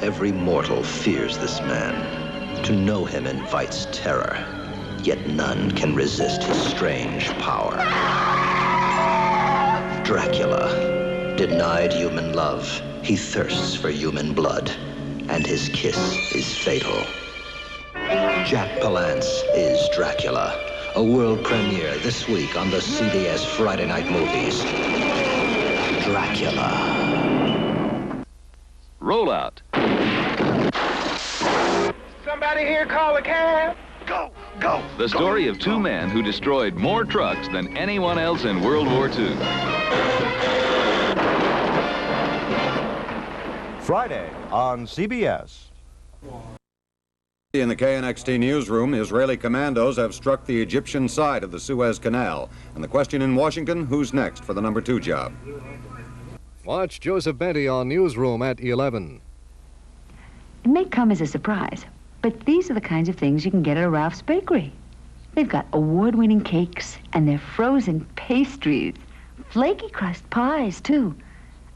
Every mortal fears this man. To know him invites terror, yet none can resist his strange power. Dracula, denied human love, he thirsts for human blood, and his kiss is fatal. Jack Palance is Dracula, a world premiere this week on the CBS Friday Night Movies. Dracula. Roll out. Somebody here call a cab? Go, go. The story of two men who destroyed more trucks than anyone else in World War II. Friday on CBS. In the KNXT newsroom, Israeli commandos have struck the Egyptian side of the Suez Canal. And the question in Washington, who's next for the number 2 job? Watch Joseph Benty on Newsroom at 11. It may come as a surprise, but these are the kinds of things you can get at a Ralph's Bakery. They've got award-winning cakes, and they're frozen pastries, flaky crust pies, too.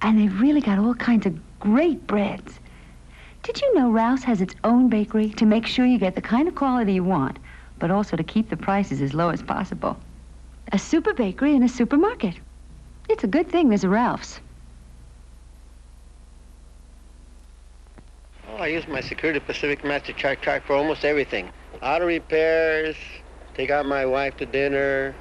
And they've really got all kinds of great breads. Did you know Ralph's has its own bakery to make sure you get the kind of quality you want, but also to keep the prices as low as possible? A super bakery in a supermarket. It's a good thing there's a Ralph's. Oh, I use my Security Pacific MasterCard card for almost everything. Auto repairs, take out my wife to dinner,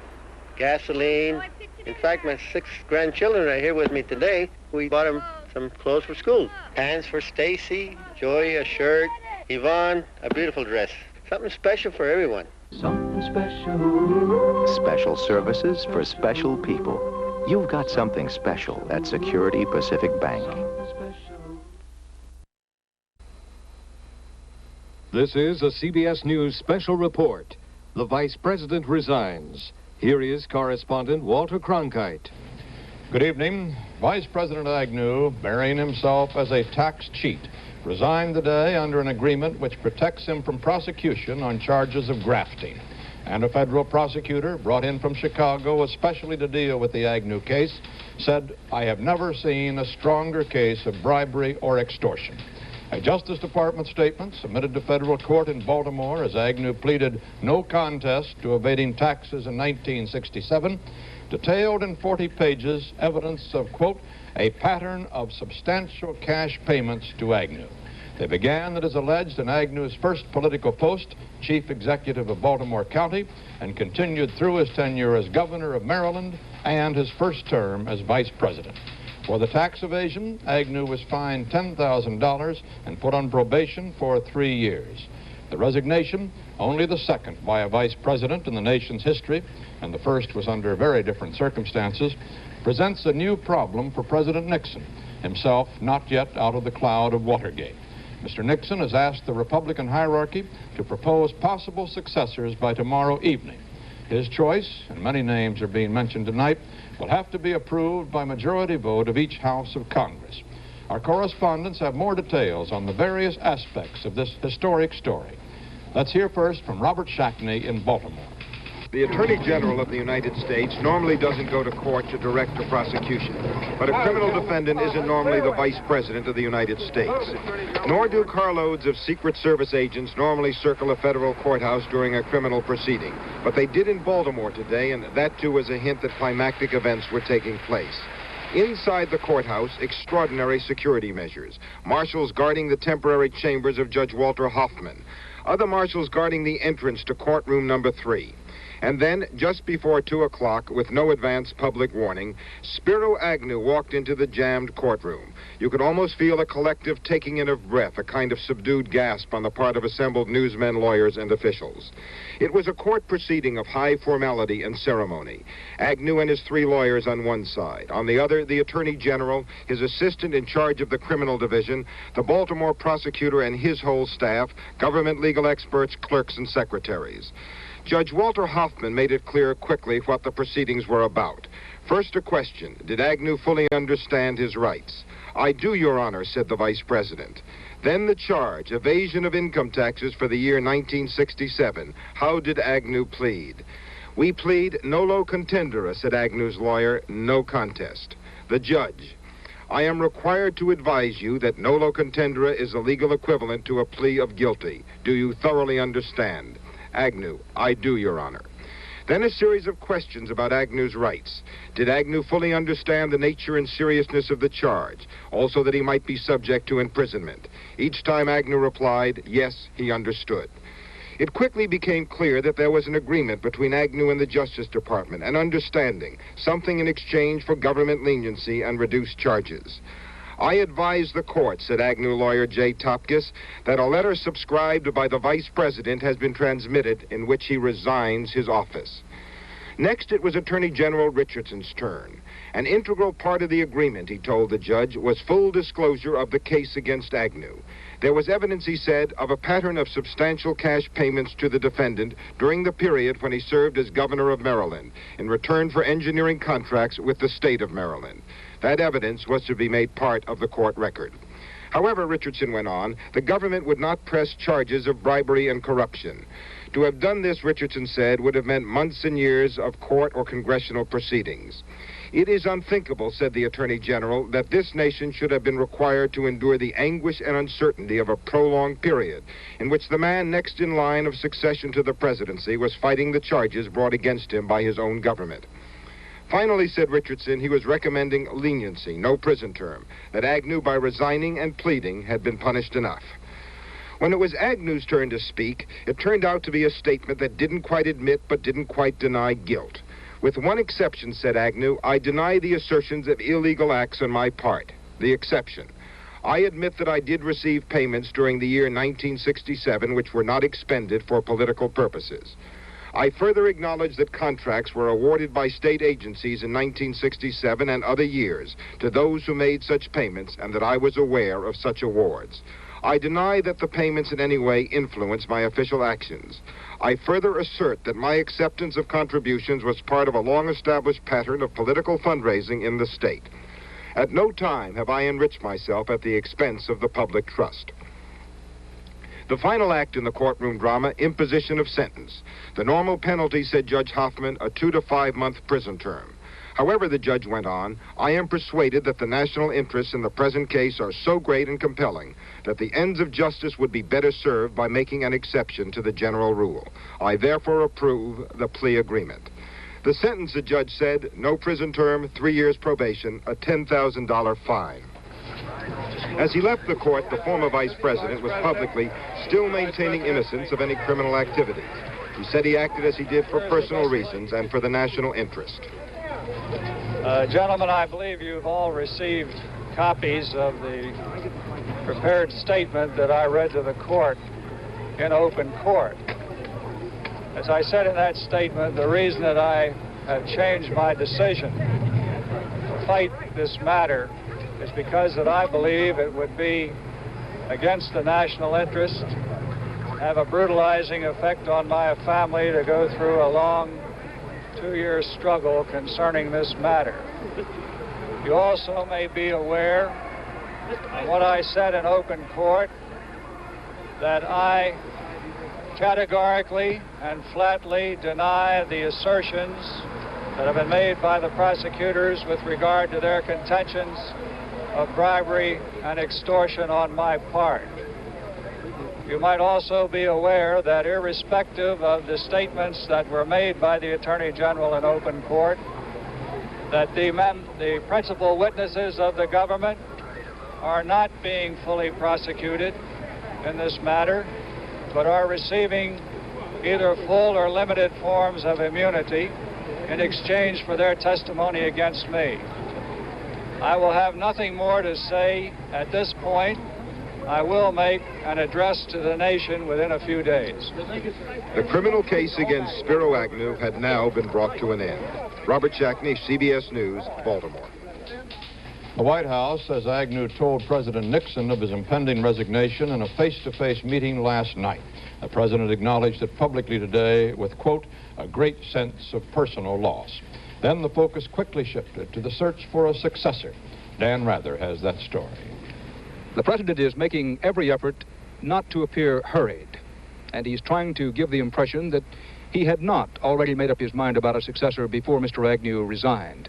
gasoline. In fact, my 6 grandchildren are here with me today. We bought them some clothes for school. Pants for Stacy, Joy a shirt, Yvonne a beautiful dress. Something special for everyone. Something special. Special services for special people. You've got something special at Security Pacific Bank. This is a CBS News special report. The Vice President resigns. Here is correspondent Walter Cronkite. Good evening. Vice President Agnew, burying himself as a tax cheat, resigned today under an agreement which protects him from prosecution on charges of grafting. And a federal prosecutor brought in from Chicago, especially to deal with the Agnew case, said, "I have never seen a stronger case of bribery or extortion." A Justice Department statement submitted to federal court in Baltimore as Agnew pleaded no contest to evading taxes in 1967, detailed in 40 pages evidence of, quote, a pattern of substantial cash payments to Agnew. They began, it is alleged, in Agnew's first political post, chief executive of Baltimore County, and continued through his tenure as governor of Maryland and his first term as vice president. For the tax evasion, Agnew was fined $10,000 and put on probation for 3 years. The resignation, only the second by a vice president in the nation's history, and the first was under very different circumstances, presents a new problem for President Nixon, himself not yet out of the cloud of Watergate. Mr. Nixon has asked the Republican hierarchy to propose possible successors by tomorrow evening. His choice, and many names are being mentioned tonight, will have to be approved by majority vote of each House of Congress. Our correspondents have more details on the various aspects of this historic story. Let's hear first from Robert Shackney in Baltimore. The Attorney General of the United States normally doesn't go to court to direct a prosecution, but a criminal defendant isn't normally the Vice President of the United States. Nor do carloads of Secret Service agents normally circle a federal courthouse during a criminal proceeding. But they did in Baltimore today, and that too was a hint that climactic events were taking place. Inside the courthouse, extraordinary security measures. Marshals guarding the temporary chambers of Judge Walter Hoffman. Other marshals guarding the entrance to courtroom number 3. And then, just before 2 o'clock, with no advance public warning, Spiro Agnew walked into the jammed courtroom. You could almost feel a collective taking in of breath, a kind of subdued gasp on the part of assembled newsmen, lawyers, and officials. It was a court proceeding of high formality and ceremony. Agnew and his 3 lawyers on one side. On the other, the Attorney General, his assistant in charge of the criminal division, the Baltimore prosecutor and his whole staff, government legal experts, clerks, and secretaries. Judge Walter Hoffman made it clear quickly what the proceedings were about. First, a question. Did Agnew fully understand his rights? "I do, Your Honor," said the Vice President. Then the charge, evasion of income taxes for the year 1967. How did Agnew plead? "We plead nolo contendere," said Agnew's lawyer, "no contest." The judge. I am required to advise you that nolo contendere is a legal equivalent to a plea of guilty. Do you thoroughly understand? Agnew, I do, Your Honor. Then a series of questions about Agnew's rights. Did Agnew fully understand the nature and seriousness of the charge? Also that he might be subject to imprisonment. Each time Agnew replied, yes, he understood. It quickly became clear that there was an agreement between Agnew and the Justice Department, an understanding, something in exchange for government leniency and reduced charges. I advise the court, said Agnew lawyer J. Topkis, that a letter subscribed by the Vice President has been transmitted in which he resigns his office. Next, it was Attorney General Richardson's turn. An integral part of the agreement, he told the judge, was full disclosure of the case against Agnew. There was evidence, he said, of a pattern of substantial cash payments to the defendant during the period when he served as governor of Maryland in return for engineering contracts with the state of Maryland. That evidence was to be made part of the court record. However, Richardson went on, the government would not press charges of bribery and corruption. To have done this, Richardson said, would have meant months and years of court or congressional proceedings. It is unthinkable, said the Attorney General, that this nation should have been required to endure the anguish and uncertainty of a prolonged period in which the man next in line of succession to the presidency was fighting the charges brought against him by his own government. Finally, said Richardson, he was recommending leniency, no prison term, that Agnew, by resigning and pleading, had been punished enough. When it was Agnew's turn to speak, it turned out to be a statement that didn't quite admit but didn't quite deny guilt. With one exception, said Agnew, I deny the assertions of illegal acts on my part. The exception. I admit that I did receive payments during the year 1967 which were not expended for political purposes. I further acknowledge that contracts were awarded by state agencies in 1967 and other years to those who made such payments and that I was aware of such awards. I deny that the payments in any way influenced my official actions. I further assert that my acceptance of contributions was part of a long-established pattern of political fundraising in the state. At no time have I enriched myself at the expense of the public trust. The final act in the courtroom drama, imposition of sentence. The normal penalty, said Judge Hoffman, a 2 to 5 month prison term. However, the judge went on, I am persuaded that the national interests in the present case are so great and compelling that the ends of justice would be better served by making an exception to the general rule. I therefore approve the plea agreement. The sentence, the judge said, no prison term, 3 years probation, a $10,000 fine. As he left the court, the former vice president was publicly still maintaining innocence of any criminal activity. He said he acted as he did for personal reasons and for the national interest. Gentlemen, I believe you've all received copies of the prepared statement that I read to the court in open court. As I said in that statement, the reason that I have changed my decision to fight this matter is because that I believe it would be against the national interest, have a brutalizing effect on my family to go through a long 2-year struggle concerning this matter. You also may be aware of what I said in open court, that I categorically and flatly deny the assertions that have been made by the prosecutors with regard to their contentions of bribery and extortion on my part. You might also be aware that irrespective of the statements that were made by the Attorney General in open court, that the principal witnesses of the government are not being fully prosecuted in this matter, but are receiving either full or limited forms of immunity in exchange for their testimony against me. I will have nothing more to say at this point. I will make an address to the nation within a few days. The criminal case against Spiro Agnew had now been brought to an end. Robert Shackney, CBS News, Baltimore. The White House says Agnew told President Nixon of his impending resignation in a face-to-face meeting last night. The president acknowledged it publicly today with, quote, a great sense of personal loss. Then the focus quickly shifted to the search for a successor. Dan Rather has that story. The president is making every effort not to appear hurried, and he's trying to give the impression that he had not already made up his mind about a successor before Mr. Agnew resigned.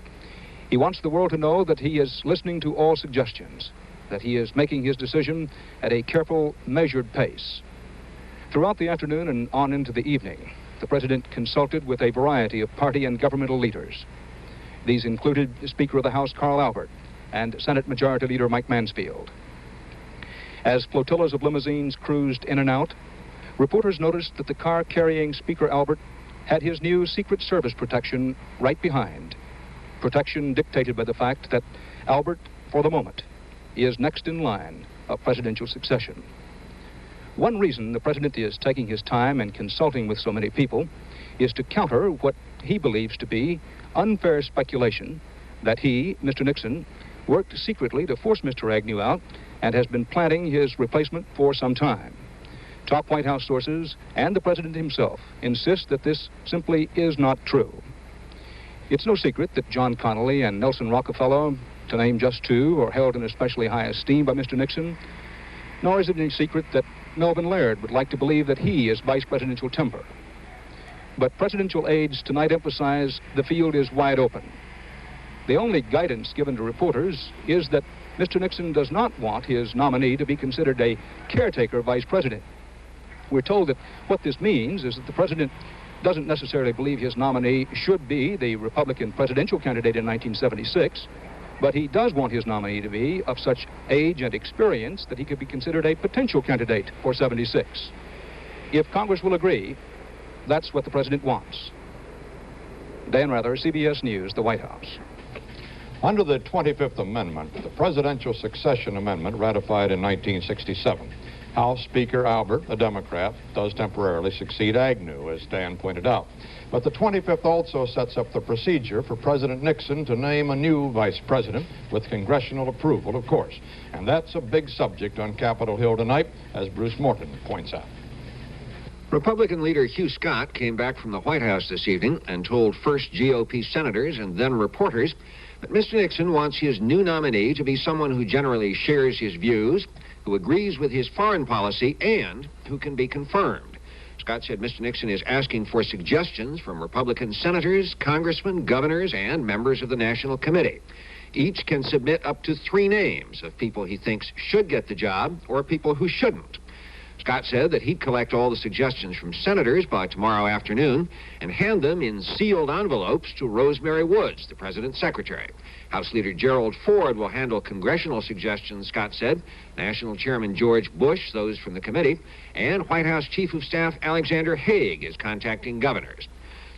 He wants the world to know that he is listening to all suggestions, that he is making his decision at a careful, measured pace. Throughout the afternoon and on into the evening, the President consulted with a variety of party and governmental leaders. These included Speaker of the House Carl Albert and Senate Majority Leader Mike Mansfield. As flotillas of limousines cruised in and out, reporters noticed that the car carrying Speaker Albert had his new Secret Service protection right behind. Protection dictated by the fact that Albert, for the moment, is next in line of presidential succession. One reason the President is taking his time and consulting with so many people is to counter what he believes to be unfair speculation that he, Mr. Nixon, worked secretly to force Mr. Agnew out and has been planning his replacement for some time. Top White House sources and the President himself insist that this simply is not true. It's no secret that John Connally and Nelson Rockefeller, to name just two, are held in especially high esteem by Mr. Nixon, nor is it any secret that Melvin Laird would like to believe that he is vice presidential timber. But presidential aides tonight emphasize the field is wide open. The only guidance given to reporters is that Mr. Nixon does not want his nominee to be considered a caretaker vice president. We're told that what this means is that the President doesn't necessarily believe his nominee should be the Republican presidential candidate in 1976, but he does want his nominee to be of such age and experience that he could be considered a potential candidate for 76. If Congress will agree, that's what the President wants. Dan Rather, CBS News, the White House. Under the 25th Amendment, the Presidential Succession Amendment ratified in 1967, House Speaker Albert, a Democrat, does temporarily succeed Agnew, as Dan pointed out. But the 25th also sets up the procedure for President Nixon to name a new vice president with congressional approval, of course. And that's a big subject on Capitol Hill tonight, as Bruce Morton points out. Republican leader Hugh Scott came back from the White House this evening and told first GOP senators and then reporters that Mr. Nixon wants his new nominee to be someone who generally shares his views, who agrees with his foreign policy, and who can be confirmed. Scott said Mr. Nixon is asking for suggestions from Republican senators, congressmen, governors, and members of the National Committee. Each can submit up to 3 names of people he thinks should get the job or people who shouldn't. Scott said that he'd collect all the suggestions from senators by tomorrow afternoon and hand them in sealed envelopes to Rosemary Woods, the president's secretary. House Leader Gerald Ford will handle congressional suggestions, Scott said. National Chairman George Bush, those from the committee. And White House Chief of Staff Alexander Haig is contacting governors.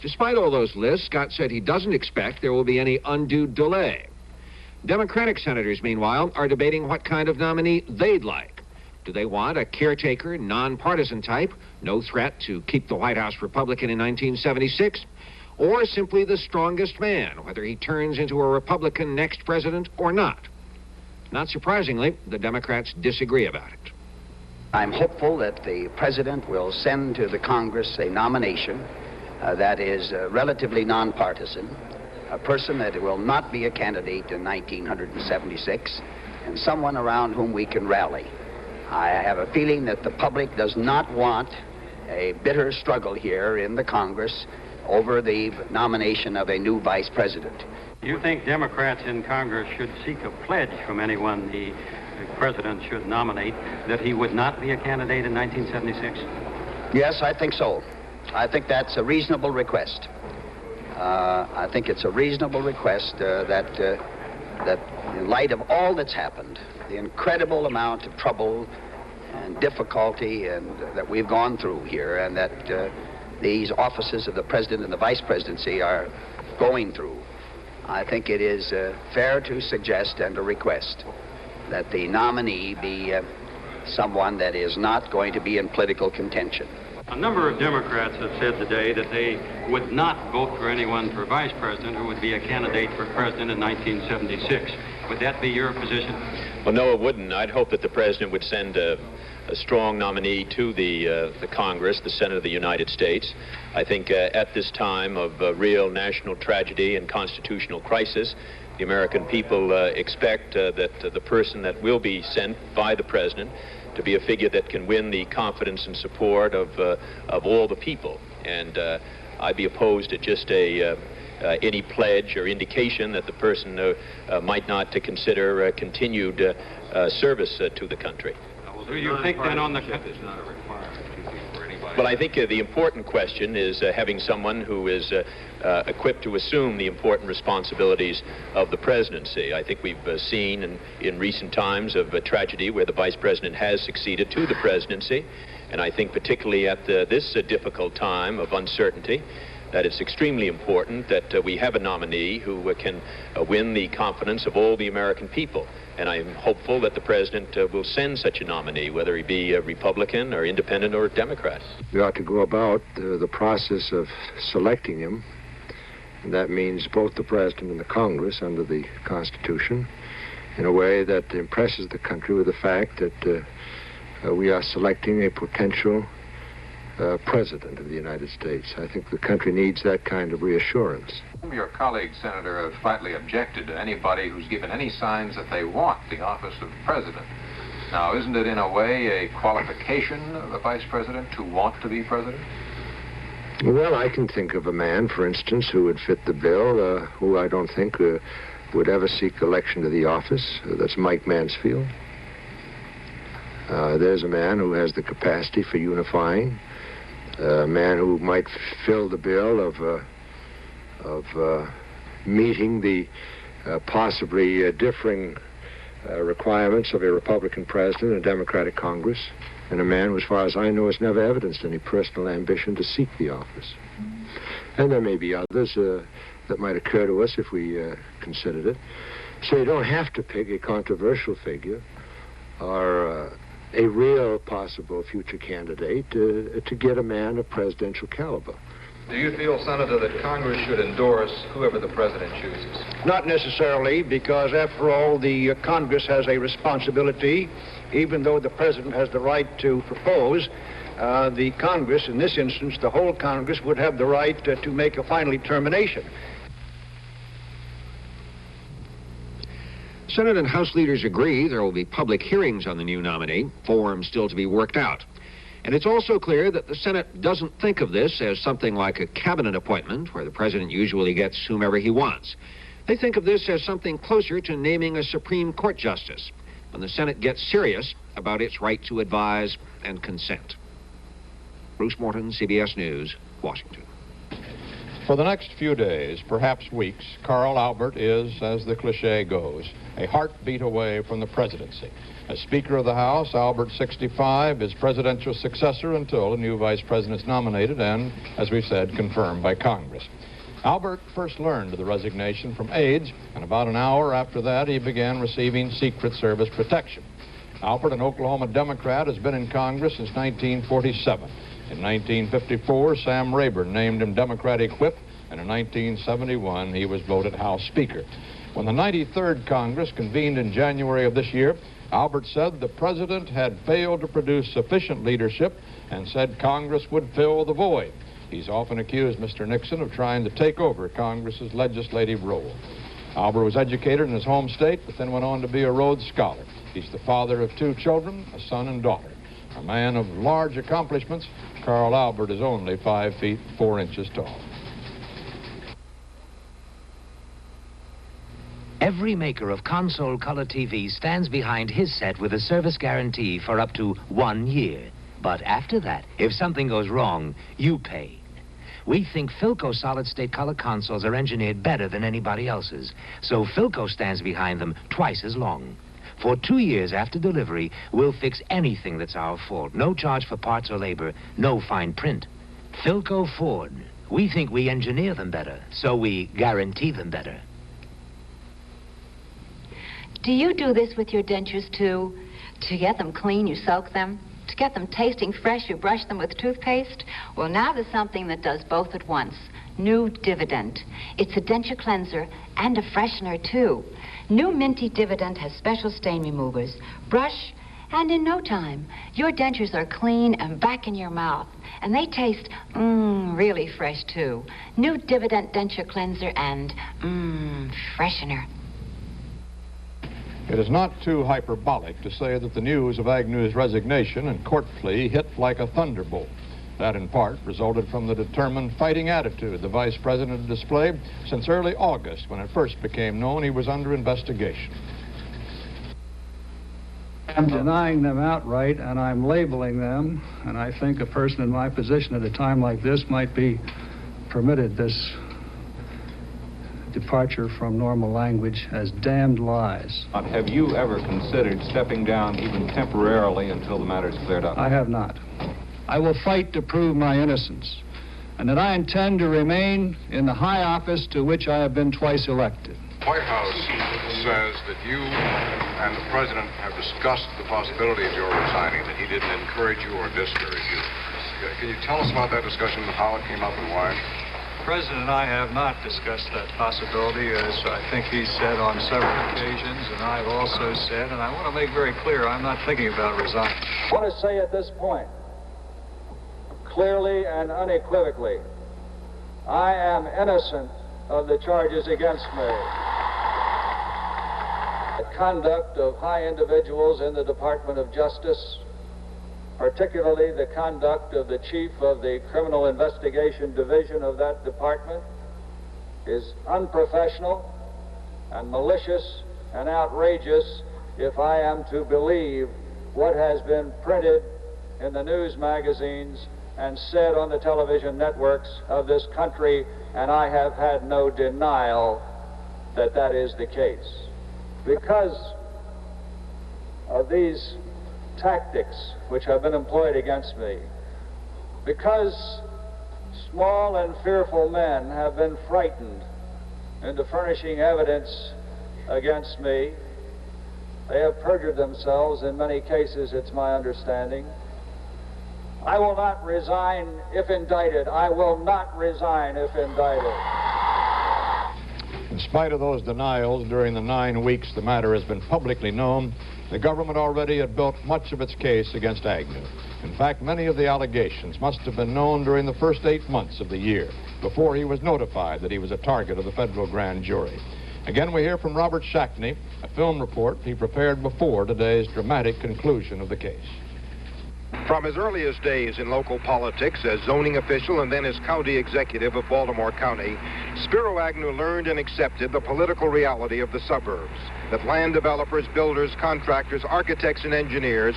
Despite all those lists, Scott said he doesn't expect there will be any undue delay. Democratic senators, meanwhile, are debating what kind of nominee they'd like. Do they want a caretaker, nonpartisan type, no threat to keep the White House Republican in 1976? Or simply the strongest man, whether he turns into a Republican next president or not? Not surprisingly, the Democrats disagree about it. I'm hopeful that the president will send to the Congress a nomination that is relatively nonpartisan, a person that will not be a candidate in 1976, and someone around whom we can rally. I have a feeling that the public does not want a bitter struggle here in the Congress over the nomination of a new vice president. Do you think Democrats in Congress should seek a pledge from anyone the president should nominate that he would not be a candidate in 1976? Yes, I think so. I think that's a reasonable request. I think it's a reasonable request that in light of all that's happened, the incredible amount of trouble and difficulty that we've gone through here, and that these offices of the president and the vice presidency are going through, I think it is fair to suggest and to request that the nominee be someone that is not going to be in political contention. A number of Democrats have said today that they would not vote for anyone for vice president who would be a candidate for president in 1976. Would that be your position? Well, no, it wouldn't. I'd hope that the president would send a strong nominee to the Congress, the Senate of the United States. I think at this time of real national tragedy and constitutional crisis, the American people expect that the person that will be sent by the president to be a figure that can win the confidence and support of all the people. And I'd be opposed to just a any pledge or indication that the person might not consider continued service to the country. Do you think then on the... Well, I think the important question is having someone who is equipped to assume the important responsibilities of the presidency. I think we've seen in recent times of tragedy where the vice president has succeeded to the presidency, and I think particularly at this difficult time of uncertainty, that it's extremely important that we have a nominee who can win the confidence of all the American people. And I'm hopeful that the president will send such a nominee, whether he be a Republican or independent or Democrat. We ought to go about the process of selecting him. And that means both the president and the Congress under the Constitution in a way that impresses the country with the fact that we are selecting a potential president of the United States. I think the country needs that kind of reassurance. Your colleague, Senator, have flatly objected to anybody who's given any signs that they want the office of president. Now, isn't it in a way a qualification of a vice president to want to be president? Well, I can think of a man, for instance, who would fit the bill, who I don't think would ever seek election to the office. That's Mike Mansfield. There's a man who has the capacity for unifying, a man who might fill the bill of meeting the possibly differing requirements of a Republican president and a Democratic Congress, and a man who, as far as I know, has never evidenced any personal ambition to seek the office. And there may be others that might occur to us if we considered it. So you don't have to pick a controversial figure or a real possible future candidate to get a man of presidential caliber. Do you feel, Senator, that Congress should endorse whoever the president chooses? Not necessarily, because after all, the Congress has a responsibility. Even though the president has the right to propose, the Congress, in this instance, the whole Congress, would have the right to make a final determination. Senate and House leaders agree there will be public hearings on the new nominee, forms still to be worked out. And it's also clear that the Senate doesn't think of this as something like a cabinet appointment where the president usually gets whomever he wants. They think of this as something closer to naming a Supreme Court justice, when the Senate gets serious about its right to advise and consent. Bruce Morton, CBS News, Washington. For the next few days, perhaps weeks, Carl Albert is, as the cliche goes, a heartbeat away from the presidency. As Speaker of the House, Albert, 65, is presidential successor until a new vice president is nominated and, as we've said, confirmed by Congress. Albert first learned of the resignation from aides, and about an hour after that, he began receiving Secret Service protection. Albert, an Oklahoma Democrat, has been in Congress since 1947. In 1954, Sam Rayburn named him Democratic whip, and in 1971, he was voted House Speaker. When the 93rd Congress convened in January of this year, Albert said the president had failed to produce sufficient leadership and said Congress would fill the void. He's often accused Mr. Nixon of trying to take over Congress's legislative role. Albert was educated in his home state, but then went on to be a Rhodes Scholar. He's the father of 2 children, a son and daughter. A man of large accomplishments, Carl Albert is only 5 feet 4 inches tall. Every maker of console color TV stands behind his set with a service guarantee for up to 1 year. But after that, if something goes wrong, you pay. We think Philco solid-state color consoles are engineered better than anybody else's, so Philco stands behind them twice as long. For 2 years after delivery, we'll fix anything that's our fault. No charge for parts or labor, no fine print. Philco Ford. We think we engineer them better, so we guarantee them better. Do you do this with your dentures, too? To get them clean, you soak them. To get them tasting fresh, you brush them with toothpaste. Well, now there's something that does both at once. New Dividend. It's a denture cleanser and a freshener, too. New Minty Dividend has special stain removers. Brush, and in no time, your dentures are clean and back in your mouth. And they taste, really fresh, too. New Dividend denture cleanser and, freshener. It is not too hyperbolic to say that the news of Agnew's resignation and court plea hit like a thunderbolt. That, in part, resulted from the determined fighting attitude the vice president had displayed since early August, when it first became known he was under investigation. I'm denying them outright, and I'm labeling them, and I think a person in my position at a time like this might be permitted this departure from normal language as damned lies. Have you ever considered stepping down even temporarily until the matter is cleared up? I have not. I will fight to prove my innocence, and that I intend to remain in the high office to which I have been twice elected. White House says that you and the president have discussed the possibility of your resigning, that he didn't encourage you or discourage you. Can you tell us about that discussion, how it came up and why? The president and I have not discussed that possibility, as I think he said on several occasions, and I've also said, and I want to make very clear, I'm not thinking about resigning. I want to say at this point, clearly and unequivocally, I am innocent of the charges against me. The conduct of high individuals in the Department of Justice, particularly the conduct of the chief of the Criminal Investigation Division of that department, is unprofessional and malicious and outrageous if I am to believe what has been printed in the news magazines and said on the television networks of this country, and I have had no denial that that is the case. Because of these tactics which have been employed against me, because small and fearful men have been frightened into furnishing evidence against me, they have perjured themselves in many cases, it's my understanding. I will not resign if indicted. I will not resign if indicted. In spite of those denials, during the 9 weeks the matter has been publicly known, the government already had built much of its case against Agnew. In fact, many of the allegations must have been known during the first 8 months of the year, before he was notified that he was a target of the federal grand jury. Again, we hear from Robert Shackney, a film report he prepared before today's dramatic conclusion of the case. From his earliest days in local politics as zoning official and then as county executive of Baltimore County, Spiro Agnew learned and accepted the political reality of the suburbs, that land developers, builders, contractors, architects, and engineers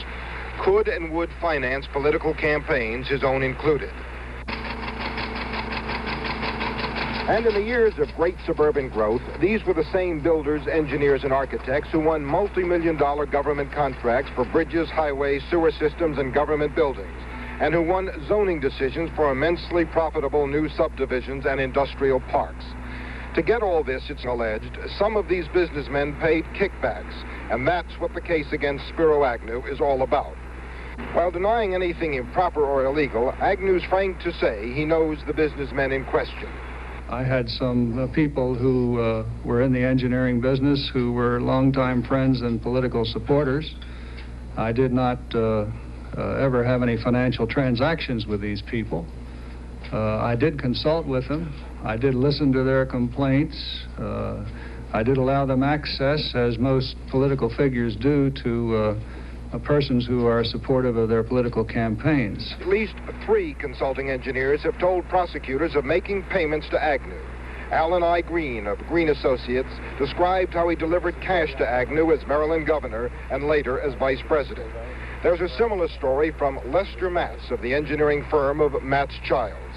could and would finance political campaigns, his own included. And in the years of great suburban growth, these were the same builders, engineers, and architects who won multi-million-dollar government contracts for bridges, highways, sewer systems, and government buildings, and who won zoning decisions for immensely profitable new subdivisions and industrial parks. To get all this, it's alleged, some of these businessmen paid kickbacks, and that's what the case against Spiro Agnew is all about. While denying anything improper or illegal, Agnew's frank to say he knows the businessmen in question. I had some people who were in the engineering business who were longtime friends and political supporters. I did not ever have any financial transactions with these people. I did consult with them. I did listen to their complaints. I did allow them access, as most political figures do, to persons who are supportive of their political campaigns. At least 3 consulting engineers have told prosecutors of making payments to Agnew. Alan I. Green of Green Associates described how he delivered cash to Agnew as Maryland governor and later as vice president. There's a similar story from Lester Matz of the engineering firm of Matz Childs.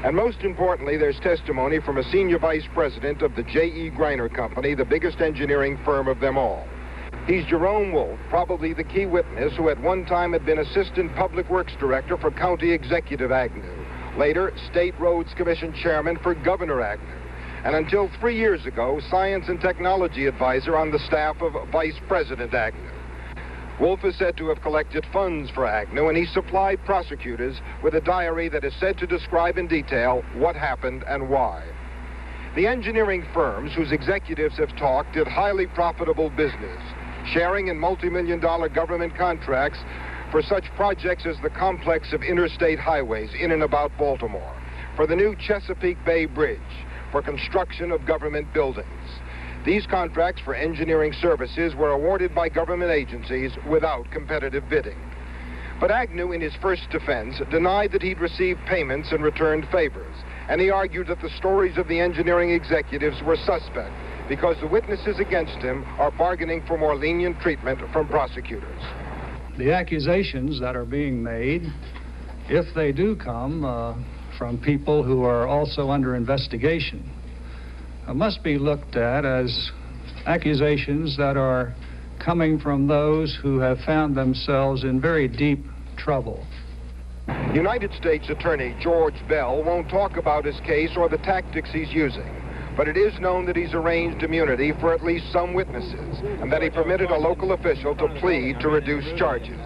And most importantly, there's testimony from a senior vice president of the J.E. Greiner Company, the biggest engineering firm of them all. He's Jerome Wolf, probably the key witness who at one time had been Assistant Public Works Director for County Executive Agnew, later State Roads Commission Chairman for Governor Agnew, and until 3 years ago, Science and Technology Advisor on the staff of Vice President Agnew. Wolf is said to have collected funds for Agnew, and he supplied prosecutors with a diary that is said to describe in detail what happened and why. The engineering firms whose executives have talked did highly profitable business, sharing in multi-million-dollar government contracts for such projects as the complex of interstate highways in and about Baltimore, for the new Chesapeake Bay Bridge, for construction of government buildings. These contracts for engineering services were awarded by government agencies without competitive bidding. But Agnew, in his first defense, denied that he'd received payments and returned favors. And he argued that the stories of the engineering executives were suspect because the witnesses against him are bargaining for more lenient treatment from prosecutors. The accusations that are being made, if they do come from people who are also under investigation, must be looked at as accusations that are coming from those who have found themselves in very deep trouble. United States Attorney George Bell won't talk about his case or the tactics he's using, but it is known that he's arranged immunity for at least some witnesses and that he permitted a local official to plead to reduce charges.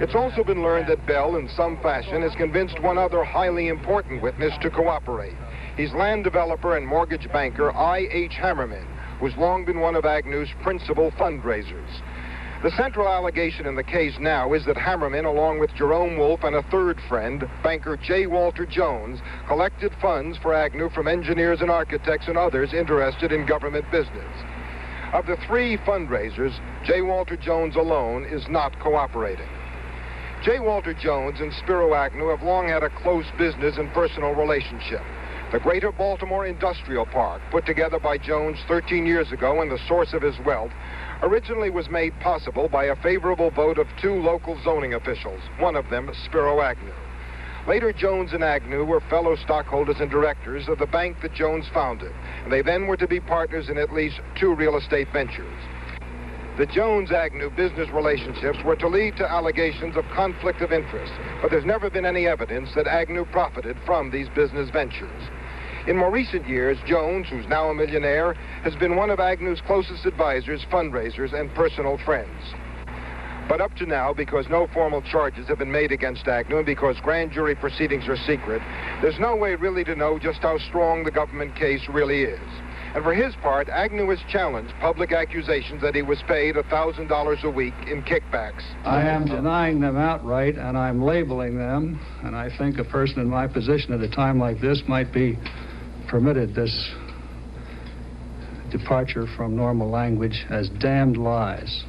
It's also been learned that Bell, in some fashion, has convinced one other highly important witness to cooperate. He's land developer and mortgage banker I.H. Hammerman, who's long been one of Agnew's principal fundraisers. The central allegation in the case now is that Hammerman, along with Jerome Wolf and a third friend, banker J. Walter Jones, collected funds for Agnew from engineers and architects and others interested in government business. Of the three fundraisers, J. Walter Jones alone is not cooperating. J. Walter Jones and Spiro Agnew have long had a close business and personal relationship. The Greater Baltimore Industrial Park, put together by Jones 13 years ago and the source of his wealth, originally was made possible by a favorable vote of two local zoning officials, one of them Spiro Agnew. Later, Jones and Agnew were fellow stockholders and directors of the bank that Jones founded, and they then were to be partners in at least two real estate ventures. The Jones-Agnew business relationships were to lead to allegations of conflict of interest, but there's never been any evidence that Agnew profited from these business ventures. In more recent years, Jones, who's now a millionaire, has been one of Agnew's closest advisors, fundraisers, and personal friends. But up to now, because no formal charges have been made against Agnew and because grand jury proceedings are secret, there's no way really to know just how strong the government case really is. And for his part, Agnew has challenged public accusations that he was paid $1,000 a week in kickbacks. I am denying them outright, and I'm labeling them, and I think a person in my position at a time like this might be permitted this departure from normal language as damned lies.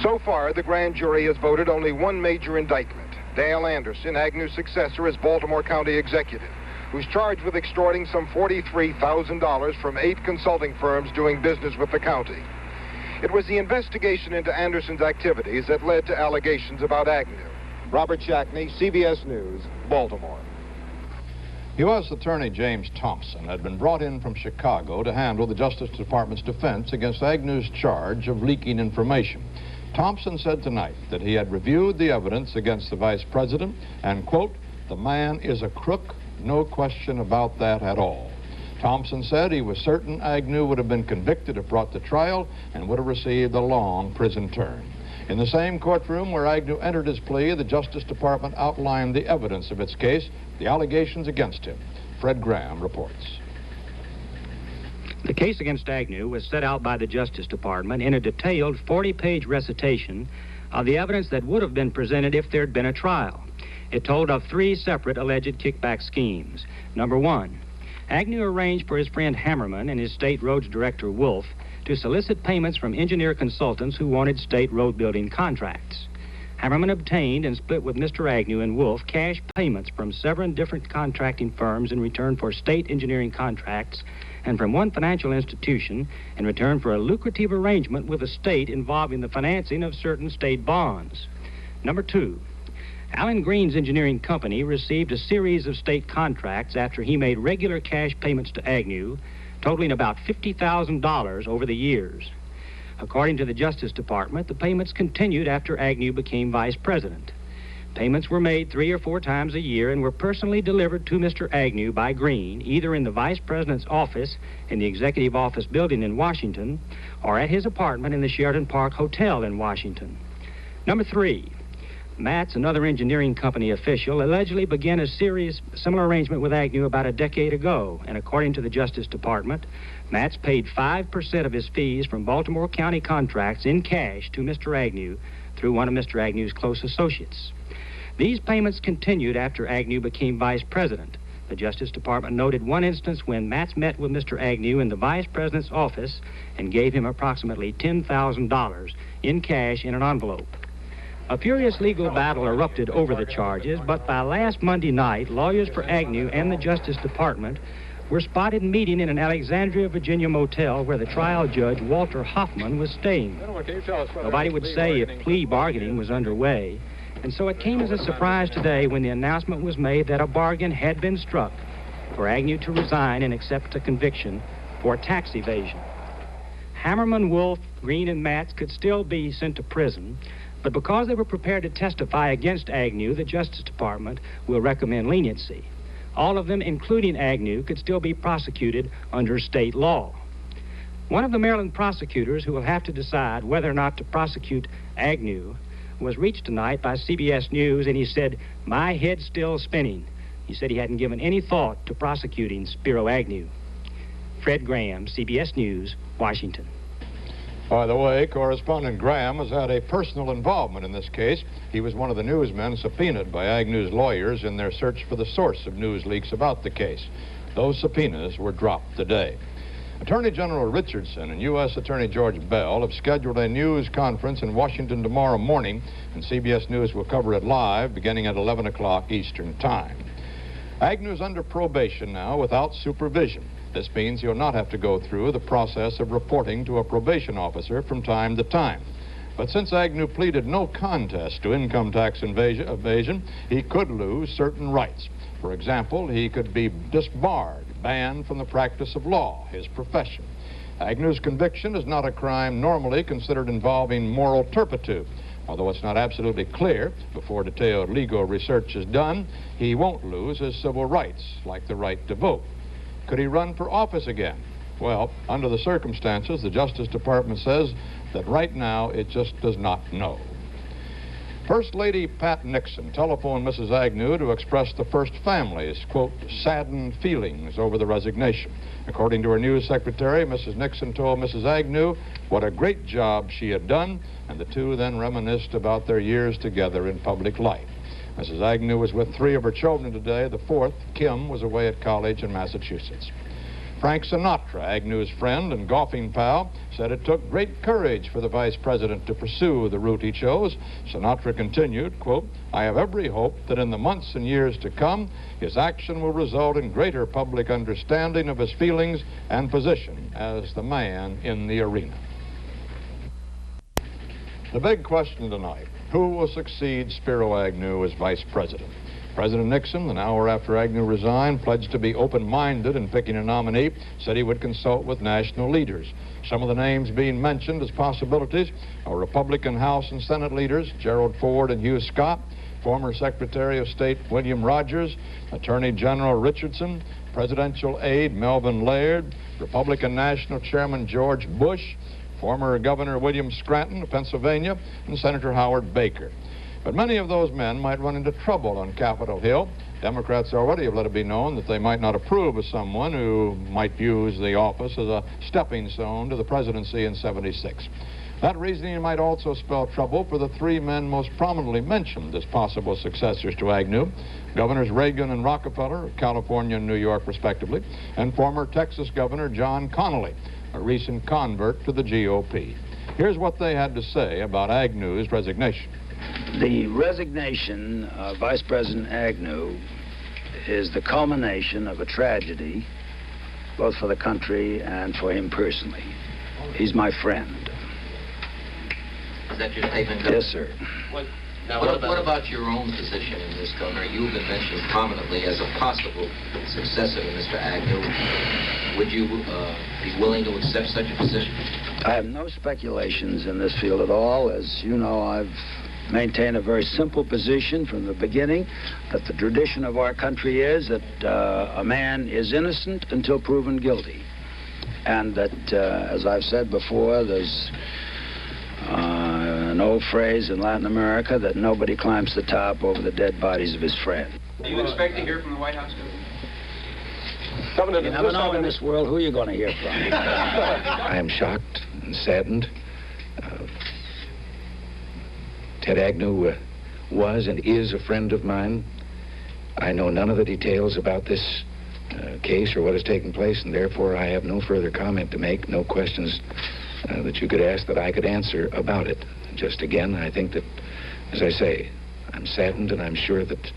So far, the grand jury has voted only one major indictment. Dale Anderson, Agnew's successor as Baltimore County Executive, who's charged with extorting some $43,000 from 8 consulting firms doing business with the county. It was the investigation into Anderson's activities that led to allegations about Agnew. Robert Shackney, CBS News, Baltimore. U.S. Attorney James Thompson had been brought in from Chicago to handle the Justice Department's defense against Agnew's charge of leaking information. Thompson said tonight that he had reviewed the evidence against the vice president and, quote, "The man is a crook, no question about that at all." Thompson said he was certain Agnew would have been convicted if brought to trial and would have received a long prison term. In the same courtroom where Agnew entered his plea, the Justice Department outlined the evidence of its case, the allegations against him. Fred Graham reports. The case against Agnew was set out by the Justice Department in a detailed 40-page recitation of the evidence that would have been presented if there had been a trial. It told of 3 separate alleged kickback schemes. Number 1, Agnew arranged for his friend Hammerman and his state roads director Wolf to solicit payments from engineer consultants who wanted state road building contracts. Hammerman obtained and split with Mr. Agnew and Wolf cash payments from 7 different contracting firms in return for state engineering contracts and from one financial institution in return for a lucrative arrangement with the state involving the financing of certain state bonds. Number 2, Allen Green's engineering company received a series of state contracts after he made regular cash payments to Agnew, totaling about $50,000 over the years. According to the Justice Department, the payments continued after Agnew became vice president. Payments were made 3 or 4 times a year and were personally delivered to Mr. Agnew by Green, either in the vice president's office in the Executive Office building in Washington or at his apartment in the Sheraton Park Hotel in Washington. Number 3, Matz, another engineering company official, allegedly began a similar arrangement with Agnew about a decade ago, and according to the Justice Department, Matz paid 5% of his fees from Baltimore County contracts in cash to Mr. Agnew through one of Mr. Agnew's close associates. These payments continued after Agnew became vice president. The Justice Department noted one instance when Matz met with Mr. Agnew in the vice president's office and gave him approximately $10,000 in cash in an envelope. A furious legal battle erupted over the charges, but by last Monday night, lawyers for Agnew and the Justice Department were spotted meeting in an Alexandria, Virginia motel where the trial judge, Walter Hoffman, was staying. Nobody would say if plea bargaining was underway, and so it came as a surprise today when the announcement was made that a bargain had been struck for Agnew to resign and accept a conviction for tax evasion. Hammerman, Wolf, Green, and Matz could still be sent to prison, but because they were prepared to testify against Agnew, the Justice Department will recommend leniency. All of them, including Agnew, could still be prosecuted under state law. One of the Maryland prosecutors who will have to decide whether or not to prosecute Agnew was reached tonight by CBS News, and he said, "My head's still spinning." He said he hadn't given any thought to prosecuting Spiro Agnew. Fred Graham, CBS News, Washington. By the way, correspondent Graham has had a personal involvement in this case. He was one of the newsmen subpoenaed by Agnew's lawyers in their search for the source of news leaks about the case. Those subpoenas were dropped today. Attorney General Richardson and U.S. Attorney George Bell have scheduled a news conference in Washington tomorrow morning, and CBS News will cover it live beginning at 11 o'clock Eastern Time. Agnew's under probation now without supervision. This means he'll not have to go through the process of reporting to a probation officer from time to time. But since Agnew pleaded no contest to income tax evasion, he could lose certain rights. For example, he could be disbarred, banned from the practice of law, his profession. Agnew's conviction is not a crime normally considered involving moral turpitude. Although it's not absolutely clear, before detailed legal research is done, he won't lose his civil rights, like the right to vote. Could he run for office again? Well, under the circumstances, the Justice Department says that right now it just does not know. First Lady Pat Nixon telephoned Mrs. Agnew to express the first family's, quote, saddened feelings over the resignation. According to her news secretary, Mrs. Nixon told Mrs. Agnew what a great job she had done, and the two then reminisced about their years together in public life. Mrs. Agnew was with 3 of her children today. The 4th, Kim, was away at college in Massachusetts. Frank Sinatra, Agnew's friend and golfing pal, said it took great courage for the vice president to pursue the route he chose. Sinatra continued, quote, "I have every hope that in the months and years to come, his action will result in greater public understanding of his feelings and position as the man in the arena." The big question tonight, who will succeed Spiro Agnew as vice president? President Nixon, an hour after Agnew resigned, pledged to be open-minded in picking a nominee, said he would consult with national leaders. Some of the names being mentioned as possibilities are Republican House and Senate leaders Gerald Ford and Hugh Scott, former Secretary of State William Rogers, Attorney General Richardson, presidential aide Melvin Laird, Republican National Chairman George Bush, former Governor William Scranton of Pennsylvania, and Senator Howard Baker. But many of those men might run into trouble on Capitol Hill. Democrats already have let it be known that they might not approve of someone who might use the office as a stepping stone to the presidency in '76. That reasoning might also spell trouble for the 3 men most prominently mentioned as possible successors to Agnew, Governors Reagan and Rockefeller of California and New York, respectively, and former Texas Governor John Connally, a recent convert to the GOP. Here's what they had to say about Agnew's resignation. The resignation of Vice President Agnew is the culmination of a tragedy, both for the country and for him personally. He's my friend. Is that your statement, Governor? Yes, sir. Now, what about your own position in this, Governor? You've been mentioned prominently as a possible successor to Mr. Agnew. Would you be willing to accept such a position? I have no speculations in this field at all. As you know, I've maintained a very simple position from the beginning, that the tradition of our country is that a man is innocent until proven guilty. And that, as I've said before, there's an old phrase in Latin America that nobody climbs the top over the dead bodies of his friend. Do you expect to hear from the White House, Governor? You never know in this world who you're going to hear from. I am shocked and saddened. Ted Agnew was and is a friend of mine. I know none of the details about this case or what has taken place, and therefore I have no further comment to make, no questions that you could ask that I could answer about it. Just again, I think that As I say, I'm saddened, and I'm sure that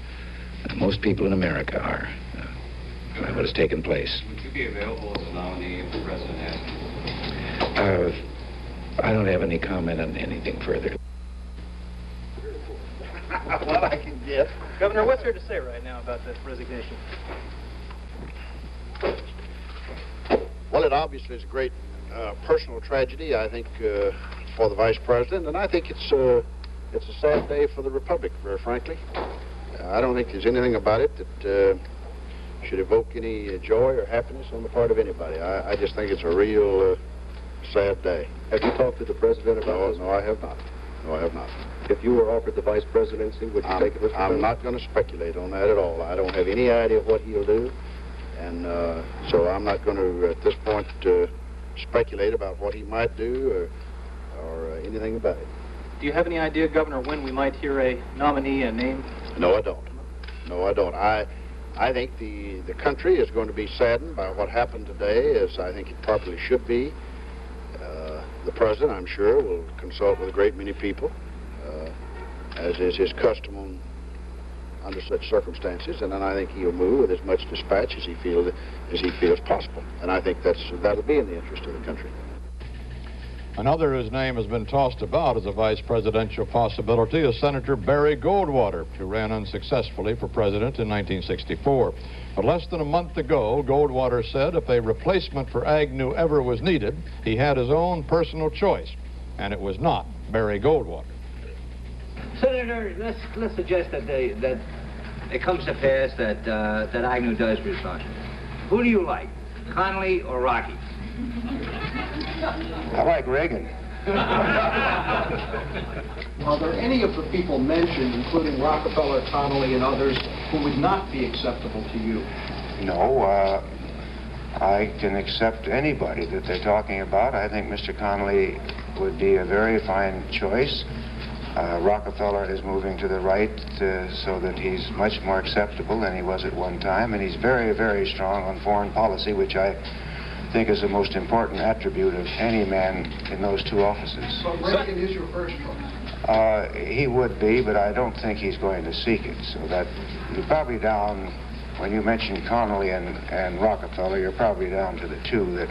most people in America are by what has taken place. Would you be available as a nominee if the president asked you? I don't have any comment on anything further. Well, I can guess. Governor, what's there to say right now about this resignation? Well, it obviously is a great personal tragedy, I think, for the vice president, and I think it's a sad day for the republic, very frankly. I don't think there's anything about it that should evoke any joy or happiness on the part of anybody. I just think it's a real sad day. Have you talked to the president about this? No, I have not. No, I have not. If you were offered the vice presidency, would you take it, Mr. President? I'm not going to speculate on that at all. I don't have any idea what he'll do, and so I'm not going to, at this point, speculate about what he might do or anything about it. Do you have any idea, Governor, when we might hear a nominee named? No, I don't. No, I don't. I think the country is going to be saddened by what happened today, as I think it properly should be. The president, I'm sure, will consult with a great many people, as is his custom under such circumstances, and then I think he'll move with as much dispatch as he feels possible. And I think that'll be in the interest of the country. Another whose name has been tossed about as a vice presidential possibility is Senator Barry Goldwater, who ran unsuccessfully for president in 1964. But less than a month ago, Goldwater said if a replacement for Agnew ever was needed, he had his own personal choice, and it was not Barry Goldwater. Senator, let's suggest that it comes to pass that Agnew does resign. Who do you like, Connolly or Rocky? I like Reagan. Are there any of the people mentioned, including Rockefeller, Connolly, and others, who would not be acceptable to you? No, I can accept anybody that they're talking about. I think Mr. Connolly would be a very fine choice. Rockefeller is moving to the right so that he's much more acceptable than he was at one time, and he's very, very strong on foreign policy, which I think is the most important attribute of any man in those two offices. But Reagan is your first choice. He would be, but I don't think he's going to seek it. So that you're probably down, when you mentioned Connolly and Rockefeller, you're probably down to the two that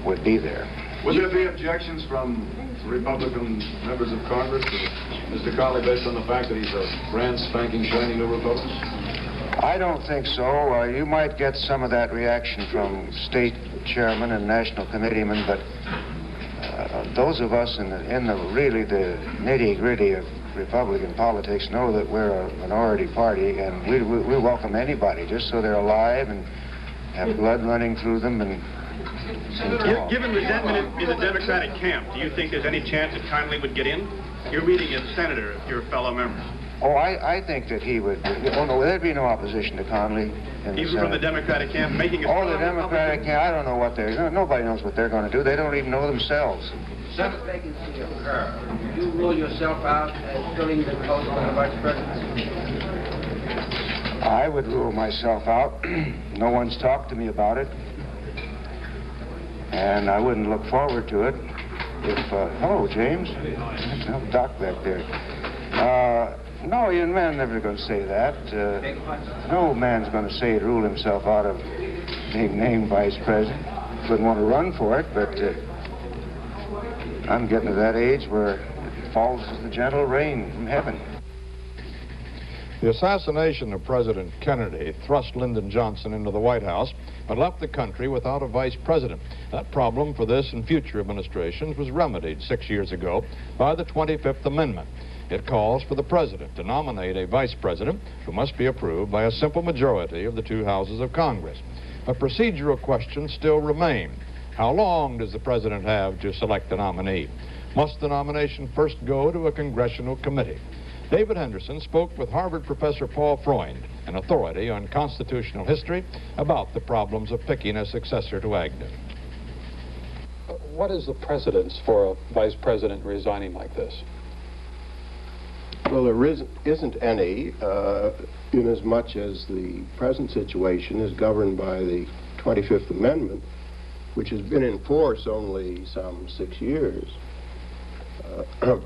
would be there. Would there be objections from Republican members of Congress to Mr. Connolly based on the fact that he's a brand spanking shiny new Republican? I don't think so. You might get some of that reaction from state chairmen and national committeemen, but those of us in the really the nitty-gritty of Republican politics know that we're a minority party, and we welcome anybody just so they're alive and have blood running through them. And given resentment in the Democratic camp, do you think there's any chance that Connolly would get in? You're meeting as a senator, your fellow members. Oh, I think that he would. Oh, no, there'd be no opposition to Connolly in the Even from the Democratic camp, making a... Oh, the Democratic camp, I don't know what nobody knows what they're going to do. They don't even know themselves. Senate vacancy occur. Do you rule yourself out as filling the post of the vice presidency? I would rule myself out. No one's talked to me about it. And I wouldn't look forward to it if... hello, James. No, Doc back there. No, young man never going to say that. No man's going to say he'd rule himself out of being named vice president. Wouldn't want to run for it, but I'm getting to that age where it falls as the gentle rain from heaven. The assassination of President Kennedy thrust Lyndon Johnson into the White House, but left the country without a vice president. That problem for this and future administrations was remedied 6 years ago by the 25th Amendment. It calls for the president to nominate a vice president who must be approved by a simple majority of the two houses of Congress. But procedural questions still remain. How long does the president have to select the nominee? Must the nomination first go to a congressional committee? David Henderson spoke with Harvard professor Paul Freund, an authority on constitutional history, about the problems of picking a successor to Agnew. What is the precedence for a vice president resigning like this? Well, there isn't any, in as much as the present situation is governed by the 25th Amendment, which has been in force only some 6 years.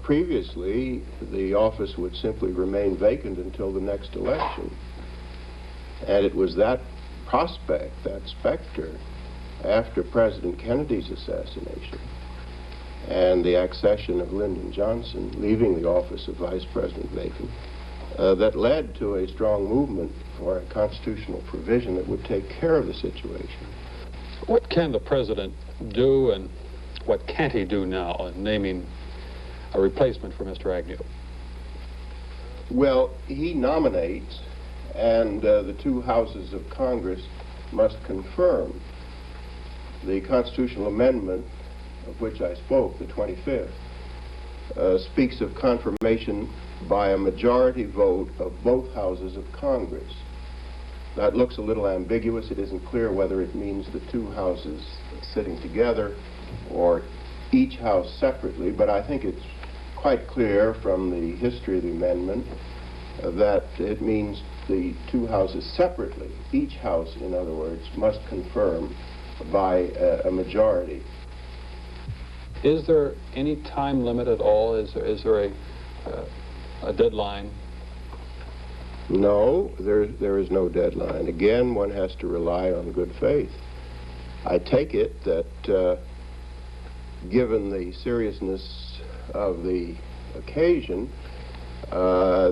Previously, the office would simply remain vacant until the next election. And it was that prospect, that specter, after President Kennedy's assassination and the accession of Lyndon Johnson, leaving the office of Vice President vacant, that led to a strong movement for a constitutional provision that would take care of the situation. What can the president do and what can't he do now in naming a replacement for Mr. Agnew? Well, he nominates, and the two houses of Congress must confirm. The constitutional amendment of which I spoke, the 25th, speaks of confirmation by a majority vote of both houses of Congress. That looks a little ambiguous. It isn't clear whether it means the two houses sitting together or each house separately, but I think it's quite clear from the history of the amendment that it means the two houses separately. Each house, in other words, must confirm by a majority. Is there any time limit at all? Is there a deadline? No, there is no deadline. Again, one has to rely on good faith. I take it that given the seriousness of the occasion,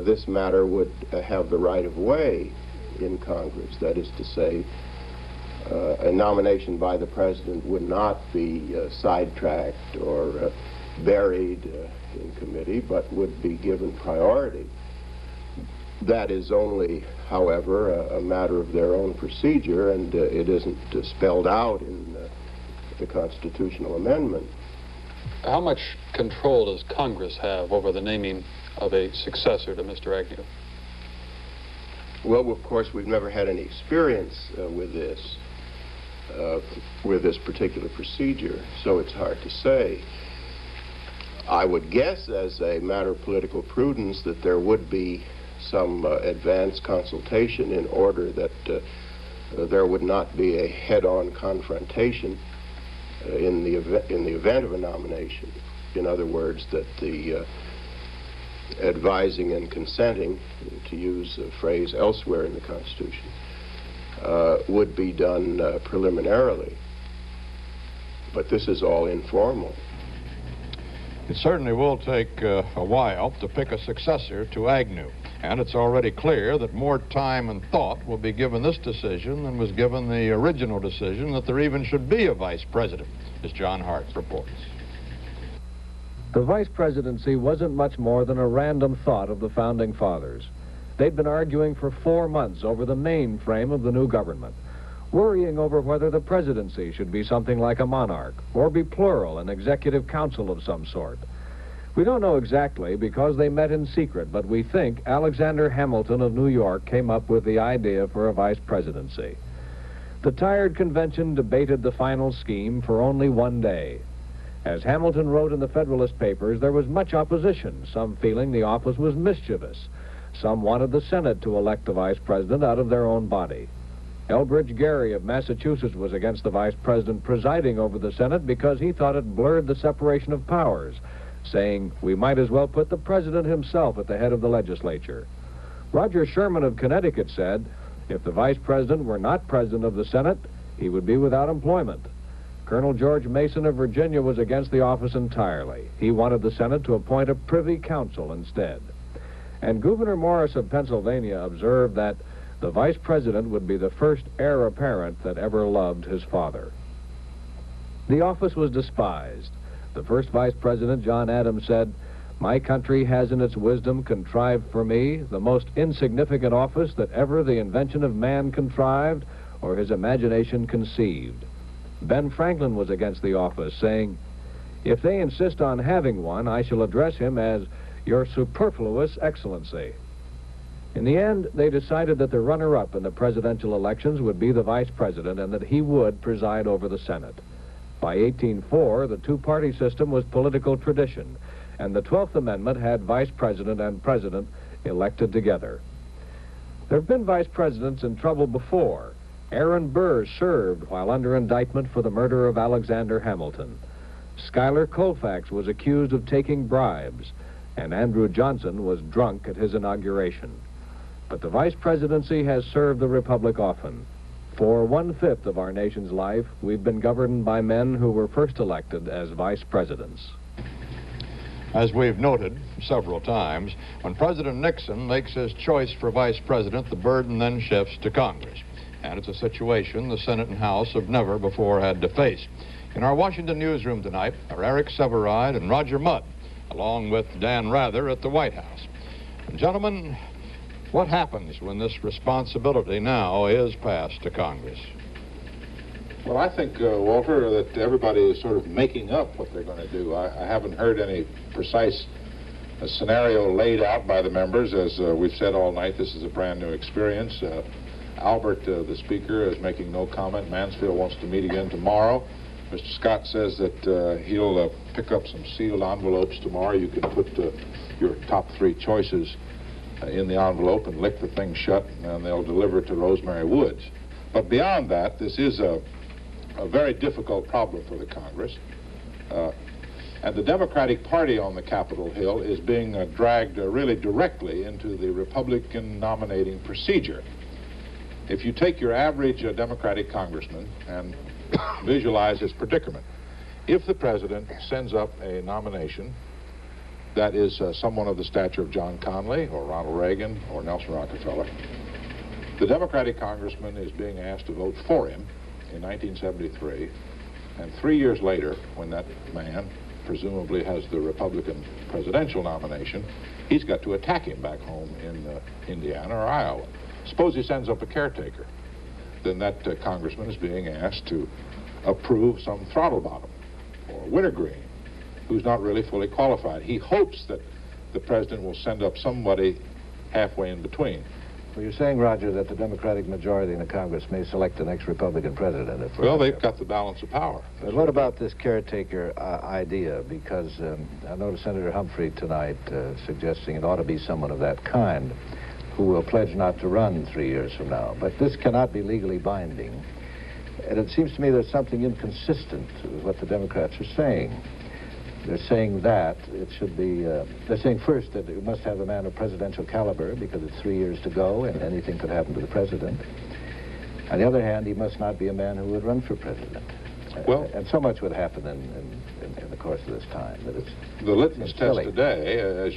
this matter would have the right of way in Congress. That is to say, a nomination by the president would not be sidetracked or buried in committee, but would be given priority. That is only, however, a matter of their own procedure, and it isn't spelled out in the constitutional amendment. How much control does Congress have over the naming of a successor to Mr. Agnew? Well, of course, we've never had any experience with this particular procedure, so it's hard to say. I would guess, as a matter of political prudence, that there would be some advanced consultation in order that there would not be a head-on confrontation in the event of a nomination. In other words, that the advising and consenting, to use a phrase elsewhere in the Constitution, would be done preliminarily. But this is all informal. It certainly will take a while to pick a successor to Agnew. And it's already clear that more time and thought will be given this decision than was given the original decision that there even should be a vice president, as John Hart reports. The vice presidency wasn't much more than a random thought of the Founding Fathers. They'd been arguing for 4 months over the mainframe of the new government, worrying over whether the presidency should be something like a monarch or be plural, an executive council of some sort. We don't know exactly because they met in secret, but we think Alexander Hamilton of New York came up with the idea for a vice presidency. The tired convention debated the final scheme for only 1 day. As Hamilton wrote in the Federalist Papers, there was much opposition, some feeling the office was mischievous. Some wanted the Senate to elect the vice president out of their own body. Elbridge Gerry of Massachusetts was against the vice president presiding over the Senate because he thought it blurred the separation of powers, saying we might as well put the president himself at the head of the legislature. Roger Sherman of Connecticut said if the vice president were not president of the Senate, he would be without employment. Colonel George Mason of Virginia was against the office entirely. He wanted the Senate to appoint a privy council instead. And Gouverneur Morris of Pennsylvania observed that the vice president would be the first heir apparent that ever loved his father. The office was despised. The first vice president, John Adams, said, "My country has in its wisdom contrived for me the most insignificant office that ever the invention of man contrived or his imagination conceived." Ben Franklin was against the office, saying, "If they insist on having one, I shall address him as Your Superfluous Excellency." In the end, they decided that the runner-up in the presidential elections would be the vice president and that he would preside over the Senate. By 1804, the two-party system was political tradition, and the 12th Amendment had vice president and president elected together. There have been vice presidents in trouble before. Aaron Burr served while under indictment for the murder of Alexander Hamilton. Schuyler Colfax was accused of taking bribes, and Andrew Johnson was drunk at his inauguration. But the vice presidency has served the Republic often. For 1/5 of our nation's life, we've been governed by men who were first elected as vice presidents. As we've noted several times, when President Nixon makes his choice for vice president, the burden then shifts to Congress. And it's a situation the Senate and House have never before had to face. In our Washington newsroom tonight are Eric Severide and Roger Mudd, along with Dan Rather at the White House. And gentlemen, what happens when this responsibility now is passed to Congress? Well, I think, Walter, that everybody is sort of making up what they're going to do. I haven't heard any precise scenario laid out by the members. As we've said all night, this is a brand new experience. Albert, the Speaker, is making no comment. Mansfield wants to meet again tomorrow. Mr. Scott says that he'll pick up some sealed envelopes tomorrow. You can put your top 3 choices in the envelope and lick the thing shut, and they'll deliver it to Rosemary Woods. But beyond that, this is a very difficult problem for the Congress. And the Democratic Party on the Capitol Hill is being dragged really directly into the Republican nominating procedure. If you take your average Democratic congressman and visualize his predicament, if the president sends up a nomination that is someone of the stature of John Connally or Ronald Reagan or Nelson Rockefeller, the Democratic congressman is being asked to vote for him in 1973, and 3 years later, when that man presumably has the Republican presidential nomination, he's got to attack him back home in Indiana or Iowa. Suppose he sends up a caretaker. Then that congressman is being asked to approve some throttle bottom or wintergreen who's not really fully qualified. He hopes that the president will send up somebody halfway in between. Well, you're saying, Roger, that the Democratic majority in the Congress may select the next Republican president. Well, they've got the balance of power. But what about this caretaker idea? Because I noticed Senator Humphrey tonight suggesting it ought to be someone of that kind who will pledge not to run 3 years from now. But this cannot be legally binding. And it seems to me there's something inconsistent with what the Democrats are saying. They're saying that it should be, they're saying first that you must have a man of presidential caliber because it's 3 years to go and anything could happen to the president. On the other hand, he must not be a man who would run for president. Well, and so much would happen in the course of this time that it's the litmus test today, as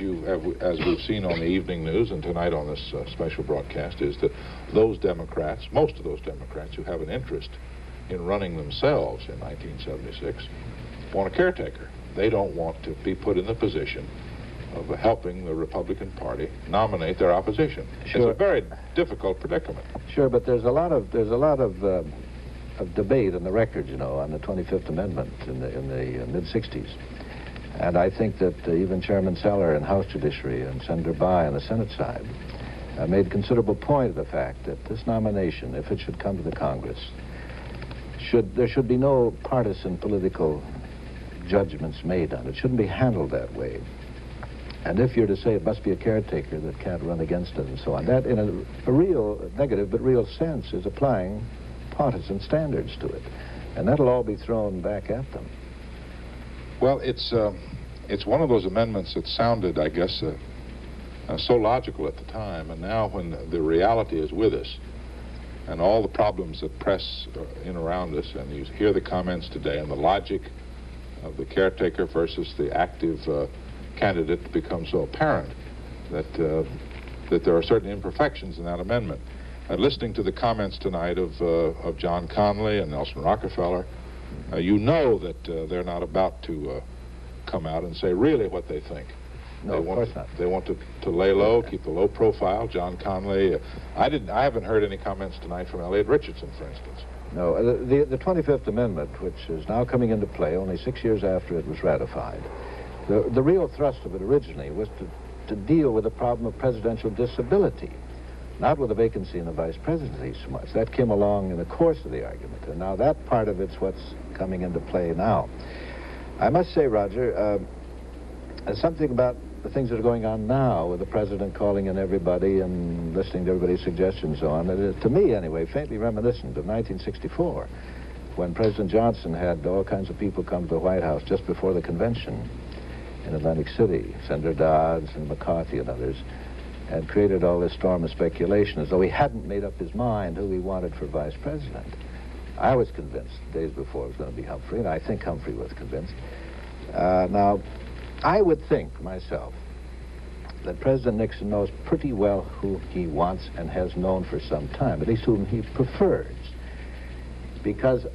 we've seen on the evening news and tonight on this special broadcast, is that those Democrats, most of those Democrats who have an interest in running themselves in 1976, want a caretaker. They don't want to be put in the position of helping the Republican Party nominate their opposition. Sure. It's a very difficult predicament. Sure, but there's a lot of debate in the record, you know, on the 25th Amendment in the mid-60s. And I think that even Chairman Seller in House Judiciary and Senator Bayh on the Senate side made considerable point of the fact that this nomination, if it should come to the Congress, there should be no partisan political judgments made on it. It shouldn't be handled that way. And if you're to say it must be a caretaker that can't run against it and so on, that in a real negative but real sense is applying partisan standards to it. And that'll all be thrown back at them. Well, it's one of those amendments that sounded, I guess, so logical at the time, and now when the reality is with us and all the problems that press in around us, and you hear the comments today and the logic of the caretaker versus the active candidate becomes so apparent that there are certain imperfections in that amendment. And listening to the comments tonight of John Connally and Nelson Rockefeller, you know that they're not about to come out and say really what they think. No, of course not. They want to lay low, keep the low profile. John Connally, I haven't heard any comments tonight from Elliot Richardson, for instance. No, the 25th Amendment, which is now coming into play only 6 years after it was ratified, the real thrust of it originally was to deal with the problem of presidential disability, not with a vacancy in the vice presidency so much. That came along in the course of the argument, and now that part of it's what's coming into play now. I must say, Roger, something about the things that are going on now with the president calling in everybody and listening to everybody's suggestions on, it is, to me anyway, faintly reminiscent of 1964. when President Johnson had all kinds of people come to the White House just before the convention in Atlantic City, Senator Dodds and McCarthy and others, and created all this storm of speculation as though he hadn't made up his mind who he wanted for vice president. I was convinced days before it was going to be Humphrey, and I think Humphrey was convinced. Now, I would think myself that President Nixon knows pretty well who he wants and has known for some time, at least whom he prefers, because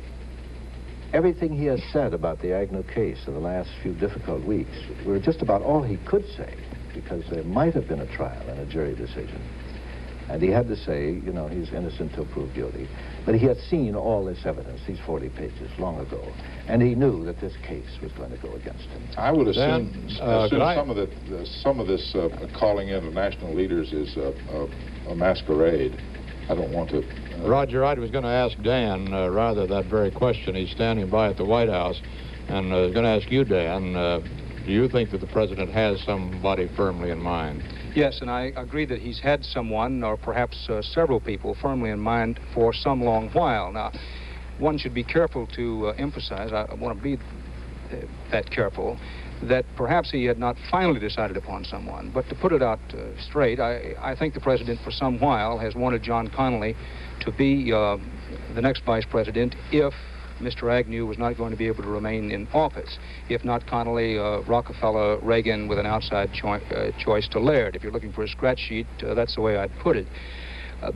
everything he has said about the Agnew case in the last few difficult weeks were just about all he could say, because there might have been a trial and a jury decision. And he had to say, you know, he's innocent till proved guilty. But he had seen all this evidence, these 40 pages, long ago. And he knew that this case was going to go against him. I would assume, Dan, some of this calling in of national leaders is a masquerade. I don't want to... Roger, I was going to ask Dan, rather, that very question. He's standing by at the White House. And I was going to ask you, Dan, do you think that the president has somebody firmly in mind? Yes, and I agree that he's had someone, or perhaps several people, firmly in mind for some long while. Now, one should be careful to emphasize, I want to be that careful, that perhaps he had not finally decided upon someone. But to put it out straight, I think the president for some while has wanted John Connally to be the next vice president if Mr. Agnew was not going to be able to remain in office. If not Connally, Rockefeller, Reagan with an outside choice to Laird. If you're looking for a scratch sheet, that's the way I'd put it.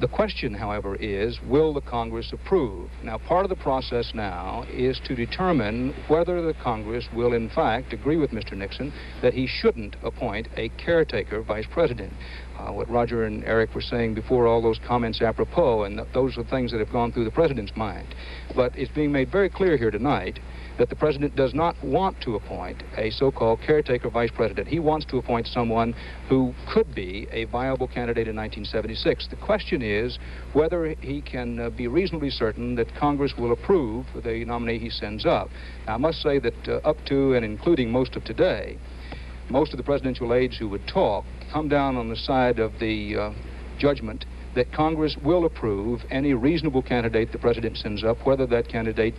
The question, however, is, will the Congress approve? Now, part of the process now is to determine whether the Congress will, in fact, agree with Mr. Nixon that he shouldn't appoint a caretaker vice president. What Roger and Eric were saying before, all those comments apropos, and those are things that have gone through the president's mind. But it's being made very clear here tonight that the president does not want to appoint a so-called caretaker vice president. He wants to appoint someone who could be a viable candidate in 1976. The question is whether he can be reasonably certain that Congress will approve the nominee he sends up. Now, I must say that up to and including most of today, most of the presidential aides who would talk come down on the side of the judgment that Congress will approve any reasonable candidate the president sends up, whether that candidate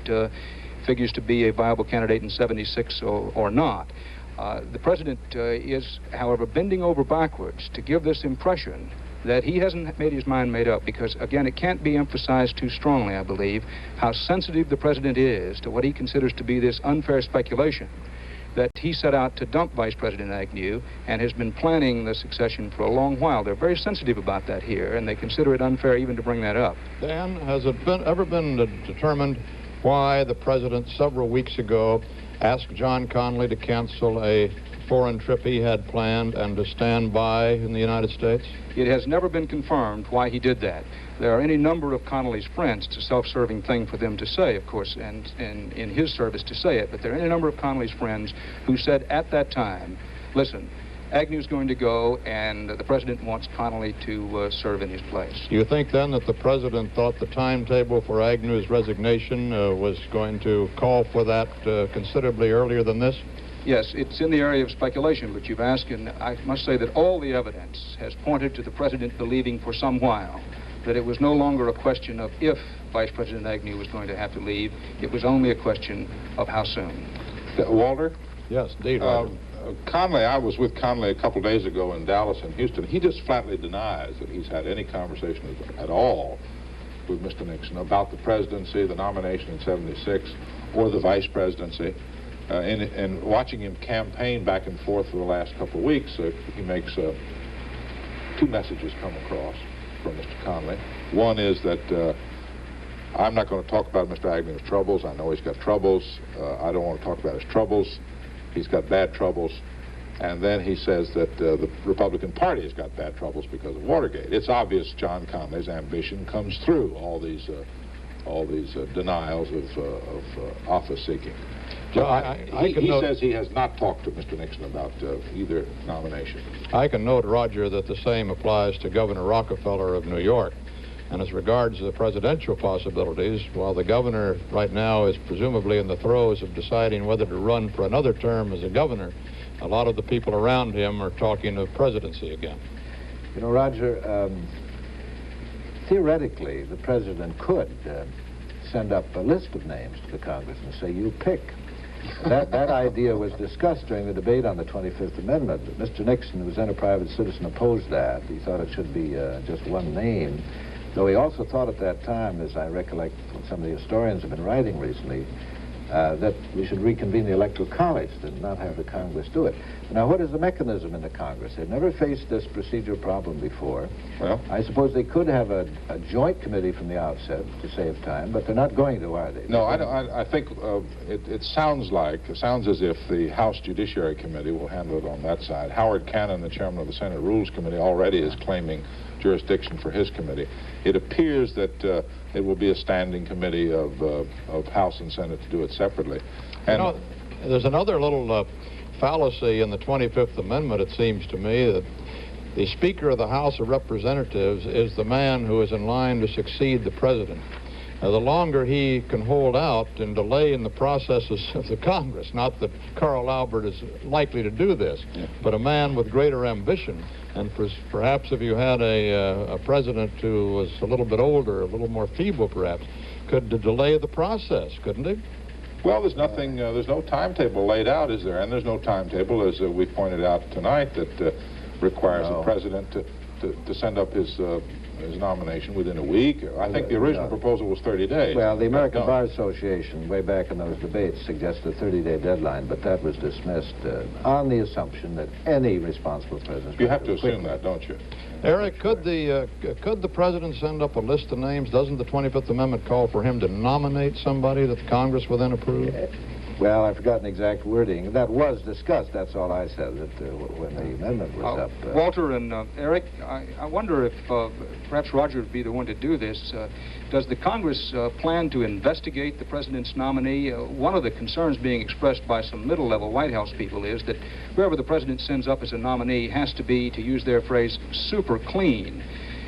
figures to be a viable candidate in 76 or not. The president is, however, bending over backwards to give this impression that he hasn't made his mind made up, because, again, it can't be emphasized too strongly, I believe, how sensitive the president is to what he considers to be this unfair speculation that he set out to dump Vice President Agnew and has been planning the succession for a long while. They're very sensitive about that here, and they consider it unfair even to bring that up. Dan, has it ever been determined why the president several weeks ago asked John Connally to cancel a foreign trip he had planned and to stand by in the United States? It has never been confirmed why he did that. There are any number of Connally's friends. It's a self-serving thing for them to say, of course, and in his service to say it, but there are any number of Connally's friends who said at that time, listen, Agnew's going to go, and the president wants Connally to serve in his place. Do you think, then, that the president thought the timetable for Agnew's resignation was going to call for that considerably earlier than this? Yes, it's in the area of speculation, but you've asked, and I must say that all the evidence has pointed to the president believing for some while that it was no longer a question of if Vice President Agnew was going to have to leave. It was only a question of how soon. Walter? Yes, indeed. Connally, I was with Connally a couple days ago in Dallas and Houston. He just flatly denies that he's had any conversation at all with Mr. Nixon about the presidency, the nomination in 76, or the vice presidency. And watching him campaign back and forth for the last couple of weeks, he makes two messages come across from Mr. Connally. One is that I'm not going to talk about Mr. Agnew's troubles. I know he's got troubles. I don't want to talk about his troubles. He's got bad troubles. And then he says that the Republican Party has got bad troubles because of Watergate. It's obvious John Connally's ambition comes through all these denials of office seeking. So he says he has not talked to Mr. Nixon about either nomination. I can note, Roger, that the same applies to Governor Rockefeller of New York. And as regards the presidential possibilities, while the governor right now is presumably in the throes of deciding whether to run for another term as a governor, a lot of the people around him are talking of presidency again. You know, Roger, theoretically, the president could send up a list of names to the Congress and say, you pick. That idea was discussed during the debate on the 25th Amendment. Mr. Nixon, who was then a private citizen, opposed that. He thought it should be just one name, though he also thought at that time, as I recollect what some of the historians have been writing recently, that we should reconvene the Electoral College and not have the Congress do it. Now, what is the mechanism in the Congress? They've never faced this procedural problem before. Well, I suppose they could have a joint committee from the outset to save time, but they're not going to, are they? no, I think it sounds as if the House Judiciary Committee will handle it on that side. Howard Cannon, the chairman of the Senate Rules Committee, already is claiming jurisdiction for his committee. It appears that it will be a standing committee of House and Senate to do it separately. And you know, there's another little fallacy in the 25th Amendment, it seems to me, that the Speaker of the House of Representatives is the man who is in line to succeed the President. Now, the longer he can hold out and delay in the processes of the Congress, not that Carl Albert is likely to do this, but a man with greater ambition, and perhaps if you had a president who was a little bit older, a little more feeble perhaps, could delay the process, couldn't he? well, there's no timetable laid out, is there? And there's no timetable, as we pointed out tonight, that requires the president to send up his nomination within a week. I think the original proposal was 30 days. Well, the American Bar Association, way back in those debates, suggested a 30-day deadline, but that was dismissed on the assumption that any responsible president... You have to assume that, don't you? Eric, could the president send up a list of names? Doesn't the 25th Amendment call for him to nominate somebody that the Congress will then approve? Well, I've forgotten exact wording. That was discussed, that's all I said, that when the amendment was up. Walter and Eric, I wonder if perhaps Roger would be the one to do this. Does the Congress plan to investigate the president's nominee? One of the concerns being expressed by some middle-level White House people is that whoever the president sends up as a nominee has to be, to use their phrase, super clean.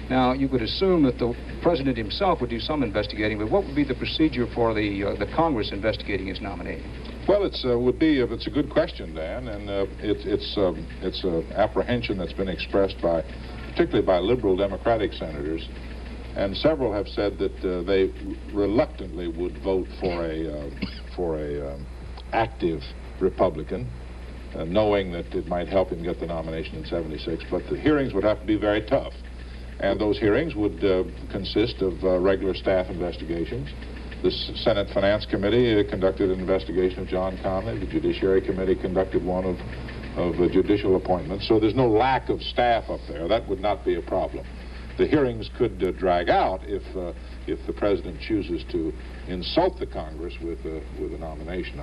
Now, you could assume that the president himself would do some investigating, but what would be the procedure for the Congress investigating his nominee? Well, it's a good question, Dan, and it's an apprehension that's been expressed particularly by liberal Democratic senators, and several have said that they reluctantly would vote for a active Republican, knowing that it might help him get the nomination in '76. But the hearings would have to be very tough. And those hearings would consist of regular staff investigations. The Senate Finance Committee conducted an investigation of John Connally. The Judiciary Committee conducted one of judicial appointments. So there's no lack of staff up there. That would not be a problem. The hearings could drag out if the president chooses to insult the Congress with a nomination.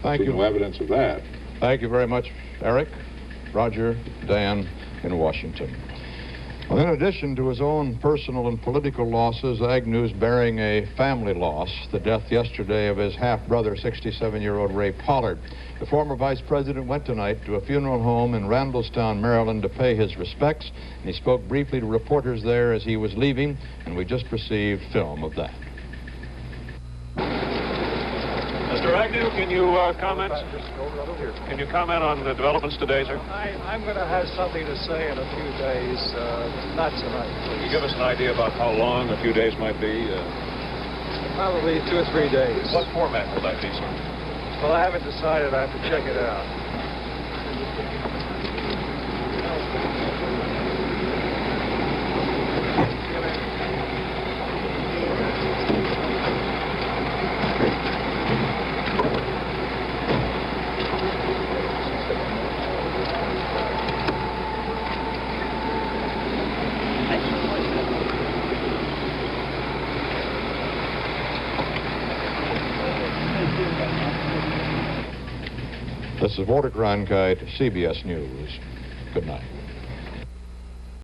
I see no evidence of that. Thank you very much, Eric, Roger, Dan in Washington. Well, in addition to his own personal and political losses, Agnew's bearing a family loss, the death yesterday of his half-brother, 67-year-old Ray Pollard. The former vice president went tonight to a funeral home in Randallstown, Maryland, to pay his respects, and he spoke briefly to reporters there as he was leaving, and we just received film of that. Mr. Agnew, can you comment? Can you comment on the developments today, sir? I'm going to have something to say in a few days, not tonight. Can you give us an idea about how long a few days might be? Probably 2 or 3 days. What format will that be, sir? Well, I haven't decided. I have to check it out. This is Walter Cronkite, CBS News. Good night.